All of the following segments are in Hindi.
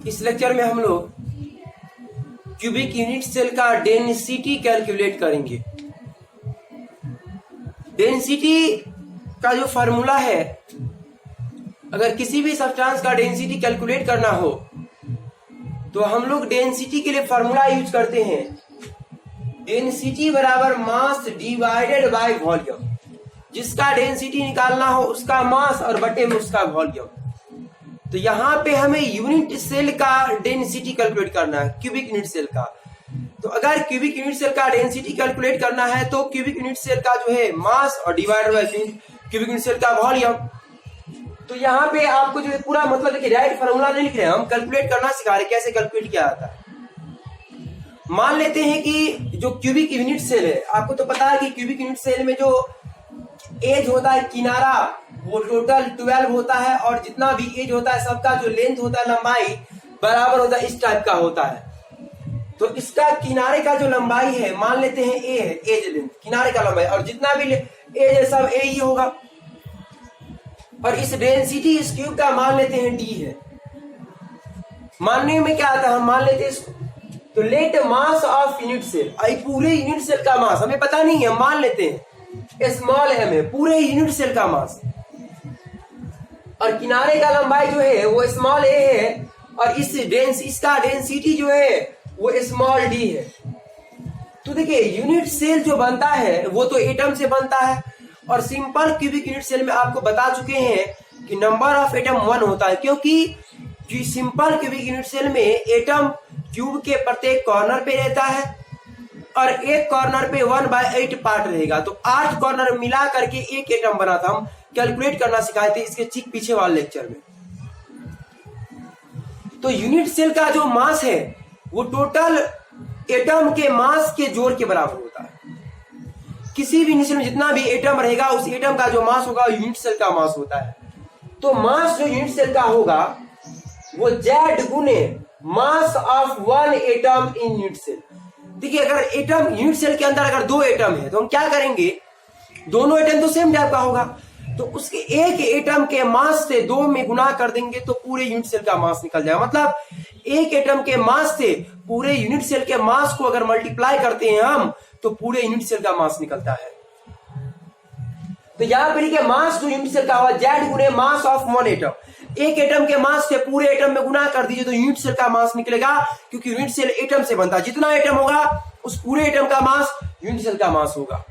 इस लेक्चर में हम लोग क्यूबिक यूनिट सेल का डेंसिटी कैलकुलेट करेंगे। डेंसिटी का जो फार्मूला है, अगर किसी भी सब्सटेंस का डेंसिटी कैलकुलेट करना हो तो हम लोग डेंसिटी के लिए फार्मूला यूज करते हैं, डेंसिटी बराबर मास डिवाइडेड बाय वॉल्यूम। जिसका डेंसिटी निकालना हो उसका मास और बटे में उसका वॉल्यूम। तो यहाँ पे हमें यूनिट सेल का डेंसिटी कैलकुलेट करना है, क्यूबिक यूनिट सेल का। तो अगर क्यूबिक यूनिट सेल का डेंसिटी कैलकुलेट करना है तो क्यूबिक यूनिट सेल का जो है मास और divided by cubic unit cell का वॉल्यूम। तो यहाँ पे आपको जो है पूरा मतलब देखिए डायरेक्ट फार्मूला नहीं लिख रहे हैं, हम कैलकुलेट करना सिखा रहे हैं कैसे कैलकुलेट किया जाता है। मान लेते हैं कि जो क्यूबिक यूनिट सेल है, आपको तो पता है कि क्यूबिक यूनिट सेल में जो एज होता है किनारा वो टोटल 12 होता है और जितना भी एज होता है सबका जो लेंथ होता है लंबाई बराबर होता है, इस टाइप का होता है। तो इसका किनारे का जो लंबाई है मान लेते हैं ए है, एज लेंथ किनारे का लंबाई, और जितना भी एज है सब ए ही होगा। और इस डेंसिटी इस क्यूब का मान लेते हैं डी है। मानने में क्या आता है, हम मान लेते हैं इसको। तो let mass of unit cell, पूरे यूनिट सेल का मास हमें पता नहीं है, मान लेते हैं स्मॉल एम है, पूरे यूनिट सेल का मास, और किनारे का लंबाई जो है वो स्मॉल ए है, और इसका डेंसिटी जो है वो स्मॉल डी है। तो देखिए यूनिट सेल जो बनता है वो तो एटम से बनता है, और सिंपल क्यूबिक यूनिट सेल में आपको बता चुके हैं कि नंबर ऑफ एटम 1 होता है, क्योंकि सिंपल क्यूबिक यूनिट सेल में एटम क्यूब के प्रत्येक कॉर्नर पे रहता है और एक कॉर्नर पे 1/8 पार्ट रहेगा। तो 8 कॉर्नर मिला करके एक एटम बना था। हम कैलकुलेट करना सिखाए थे इसके ठीक पीछे वाले लेक्चर में। तो यूनिट सेल का जो मास है वो टोटल एटम के मास के जोड़ के बराबर होता है। किसी भी यूनिट सेल में जितना भी एटम रहेगा उस एटम का जो मास होगा यूनिट सेल का मास होता है। तो मास जो यूनिट सेल का होगा वो Z गुने mass of 1 atom in unit cell. देखिए अगर एटम यूनिट सेल के अंदर अगर 2 एटम है तो हम क्या करेंगे, दोनों एटम तो सेम टाइप का होगा, तो उसके एक एटम के मास से 2 में गुना कर देंगे तो पूरे यूनिट सेल का मास निकल जाएगा। मतलब एक एटम के मास से पूरे यूनिट सेल के मास को अगर मल्टीप्लाई करते हैं हम तो पूरे यूनिट सेल का मास निकलता है। तो यहां पर लिखे मास जो यूनिट सेल का होगा Z गुने मास ऑफ 1 एटम। एक एटम के मास से पूरे एटम में गुना कर दीजिए तो यूनिट सेल का मास निकलेगा, क्योंकि यूनिट सेल एटम से बनता है। जितना एटम होगा उस पूरे एटम का मास यूनिट सेल का मास होगा।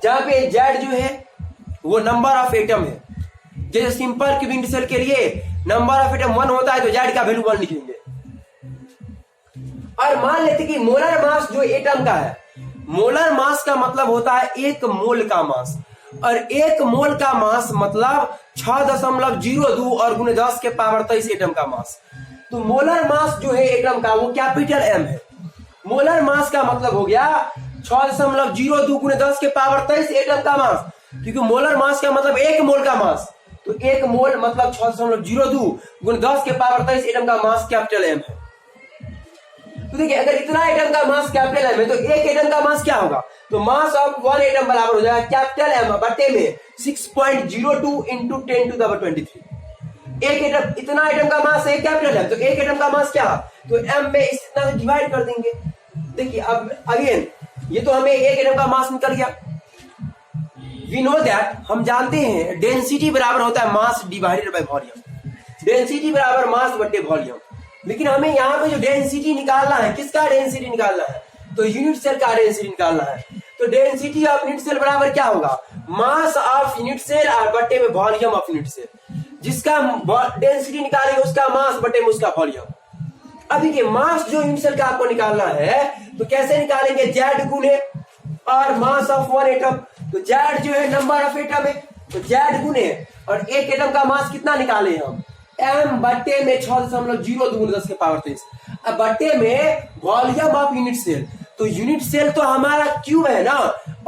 जहां पे Z जो है वो नंबर ऑफ एटम है। जैसे सिंपल क्यूबिक यूनिट सेल के लिए नंबर ऑफ एटम 1 होता है तो Z का वैल्यू 1 लिखेंगे। और मान लेते कि मोलर मास जो एटम का है, मोलर मास का मतलब होता है 1 मोल का मास, और 1 मोल का मास मतलब 6.02 और गुने 10 के पावर 23 एटम का मास। तो मोलर मास जो है एटम का वो कैपिटल एम है। मोलर मास का मतलब हो गया 6.02 गुने 10 के पावर 23 एटम का मास, क्योंकि मोलर मास का मतलब 1 मोल का मास। तो 1 मोल मतलब 6.02 गुने 10 के पावर 23 एटम का मास कैपिटल एम है। तो देखिए अगर इतना एटम का मास कैपिटल एम है तो एक एटम का मास क्या होगा, तो मास ऑफ 1 एटम बराबर हो जाएगा कैपिटल एम बटे में 6.02 इंटू 10⁻23। एक एटम, इतना एटम का मास है कैपिटल एम, तो एक एटम का मास क्या, तो एम में इतना डिवाइड कर देंगे। देखिए अब अगेन ये तो हमें एक एटम का मास निकल गया। वी नो दैट, हम जानते हैं डेंसिटी बराबर होता है mass divided by volume. Density बराबर मास बटे वॉल्यूम। लेकिन हमें यहाँ पे जो डेंसिटी निकालना है, किसका डेंसिटी निकालना है, तो यूनिट सेल का डेंसिटी निकालना है। तो डेंसिटी ऑफ यूनिट सेल बराबर क्या होगा, मास ऑफ यूनिट सेल और बटे में वॉल्यूम ऑफ यूनिट सेल। जिसका डेंसिटी निकालेंगे उसका मास बटे में उसका वॉल्यूम। अभी के मास जो यूनिट सेल का आपको निकालना है तो कैसे निकालेंगे, Z गुने और मास ऑफ 1 एटम। तो Z जो है नंबर ऑफ एटम है, तो Z गुने और एक एटम का मास कितना निकाले हम, m बटे में 6.02 10 के पावर 23। अब बटे में वॉल्यूम ऑफ यूनिट सेल। तो यूनिट सेल तो हमारा क्यूब है ना,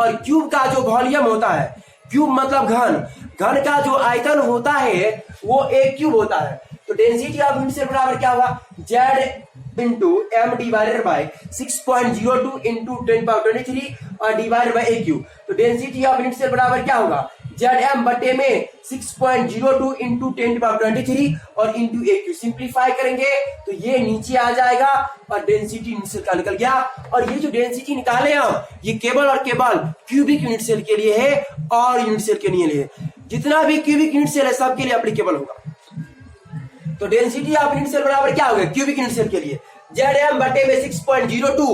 और क्यूब का जो वॉल्यूम होता है, क्यूब मतलब घन, घन का जो आयतन होता है वो एक क्यूब होता है। तो डेंसिटी ऑफ यूनिट सेल बराबर क्या होगा, Z into m divided by 6.02 into 10⁻23 और डिवाइडेड बाय a क्यूब। तो डेंसिटी ऑफ यूनिट सेल बराबर क्या होगा, Zm बटे में 6.02 इंटू 10⁻23 और इंटू AQ सिंप्लीफाई करेंगे तो ये नीचे आ जाएगा और डेंसिटी यूनिट सेल का निकल गया। और ये जो डेंसिटी निकाले हम ये केवल और केवल क्यूबिक यूनिट सेल के लिए है और यूनिट सेल के लिए जितना भी क्यूबिक यूनिट सेल है सबके लिए एप्लीकेबल होगा। तो डेंसिटी ऑफ यूनिट सेल बराबर क्या होगा क्यूबिक यूनिट सेल के लिए Zm बटे में 6.02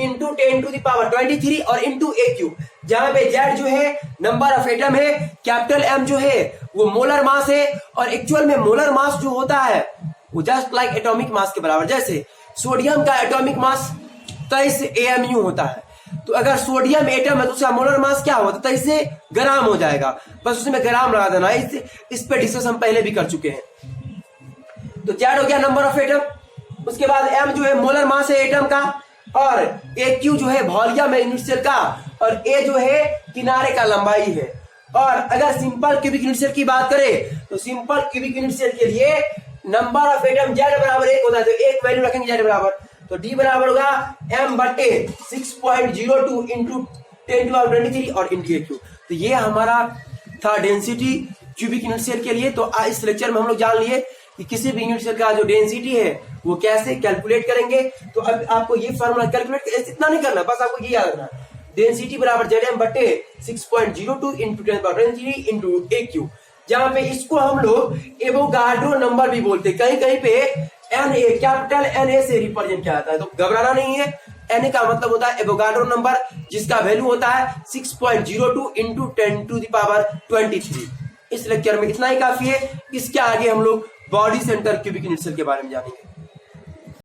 इंटू 10⁻23 और इंटू AQ, जहां पे Z जो है नंबर ऑफ एटम है, कैपिटल M जो है वो मोलर मास है और एक्चुअल में मोलर मास जो होता है वो जस्ट लाइक एटॉमिक मास के बराबर। जैसे सोडियम का एटॉमिक मास 23 AMU होता है, तो अगर सोडियम एटम है तो उसका मोलर मास क्या होता है 23 ग्राम हो जाएगा, बस उसमें ग्राम लगा देना। इस पे डिस्कस हम पहले भी कर चुके हैं। तो Z हो गया नंबर ऑफ एटम, उसके बाद M जो है मोलर मास है एटम का और AQ जो है वॉल्यूम है यूनिट सेल का और A जो है किनारे का लंबाई है। और अगर सिंपल क्यूबिक यूनिट सेल की बात करें तो सिंपल क्यूबिक यूनिट सेल के लिए नंबर ऑफ एटम Z बराबर 1 होता है, तो एक वैल्यू रखेंगे Z बराबर, तो D बराबर होगा M बटे 6.02 इंटू 10⁻23 और इंटू AQ। तो ये हमारा था डेंसिटी क्यूबिक यूनिट सेल के लिए। तो इस लेक्चर में हम लोग जान लिए कि किसी भी यूनिट सेल का जो डेंसिटी है वो कैसे कैलकुलेट करेंगे। तो अब आपको ये फॉर्मूला कैलकुलेट इतना नहीं करना, बस आपको ये याद रखना डेंसिटी बराबर Zm बटे 6.02 इंटू 10⁻23 इंटू AQ, जहां पे इसको हम लोग एवोगाड्रो नंबर भी बोलते हैं। कहीं कहीं पे Na कैपिटल Na से रिप्रेजेंट किया जाता है, तो घबराना नहीं है। Na का मतलब होता है एवोगाड्रो नंबर जिसका वैल्यू होता है 6.02 इंटू 10⁻23। इस लेक्चर में इतना ही काफी है। इसके आगे हम लोग body centre cubic unit cell के बारे में जानेंगे।